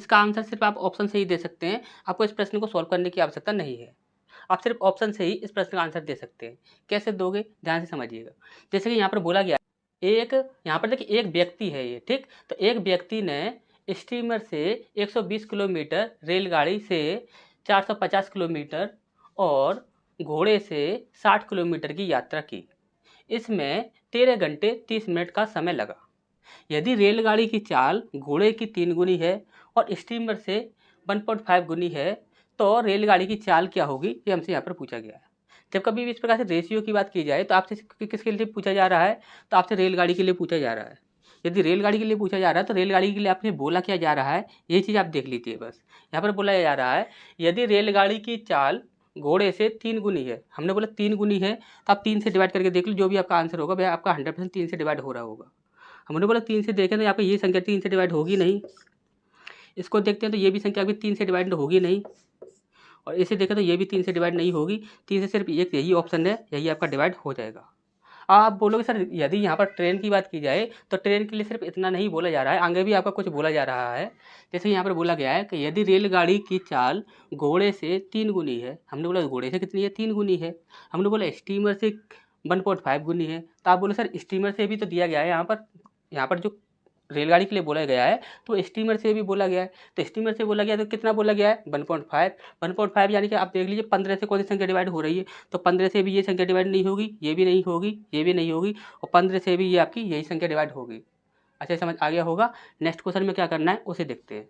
इसका आंसर सिर्फ आप ऑप्शन से ही दे सकते हैं, आपको इस प्रश्न को सॉल्व करने की आवश्यकता नहीं है। आप सिर्फ ऑप्शन से ही इस प्रश्न का आंसर दे सकते हैं। कैसे दोगे, ध्यान से समझिएगा। जैसे कि यहाँ पर बोला गया एक, यहाँ पर देखिए एक व्यक्ति है ये, ठीक। तो एक व्यक्ति ने स्टीमर से 120 किलोमीटर, रेलगाड़ी से 450 किलोमीटर और घोड़े से 60 किलोमीटर की यात्रा की। इसमें 13 घंटे 30 मिनट का समय लगा। यदि रेलगाड़ी की चाल घोड़े की 3 गुनी है और स्टीमर से 1.5 गुनी है तो रेलगाड़ी की चाल क्या होगी, ये हमसे यहाँ पर पूछा गया है। जब कभी भी इस प्रकार से रेशियो की बात की जाए तो आपसे किसके लिए पूछा जा रहा है, तो आपसे रेलगाड़ी के लिए पूछा जा रहा है। यदि रेलगाड़ी के लिए पूछा जा रहा है तो रेलगाड़ी के लिए आपने बोला क्या जा रहा है, ये चीज़ आप देख लीजिए। बस यहाँ पर बोला जा रहा है यदि रेलगाड़ी की चाल घोड़े से 3 गुनी है, हमने बोला 3 गुनी है तो आप 3 से डिवाइड करके देख लो, जो भी आपका आंसर होगा भाई आपका 100% 3 से डिवाइड हो रहा होगा। हमने बोला 3 से देखें तो यहाँ पे ये संख्या 3 से डिवाइड होगी नहीं। इसको देखते हैं तो ये भी संख्या अभी 3 से डिवाइड होगी नहीं, और इसे देखें तो ये भी 3 से डिवाइड नहीं होगी। 3 से सिर्फ एक यही ऑप्शन है, यही आपका डिवाइड हो जाएगा। आप बोलोगे सर यदि यहाँ पर ट्रेन की बात की जाए तो ट्रेन के लिए सिर्फ इतना नहीं बोला जा रहा है, आगे भी आपका कुछ बोला जा रहा है। जैसे यहाँ पर बोला गया है कि यदि रेलगाड़ी की चाल घोड़े से 3 गुनी है, हमने बोला घोड़े से कितनी है, 3 गुनी है। हमने बोला स्टीमर से 1.5 गुनी है, तो आप बोले सर स्टीमर से भी तो दिया गया है यहाँ पर जो रेलगाड़ी के लिए बोला गया है तो स्टीमर से भी बोला गया है। तो स्टीमर से बोला गया तो कितना बोला गया है, 1.5 यानी कि आप देख लीजिए 15 से कौन सी संख्या डिवाइड हो रही है, तो 15 से भी ये संख्या डिवाइड नहीं होगी, ये भी नहीं होगी, ये भी नहीं होगी, और 15 से भी ये आपकी यही संख्या डिवाइड होगी। अच्छा समझ आ गया होगा। नेक्स्ट क्वेश्चन में क्या करना है उसे देखते हैं।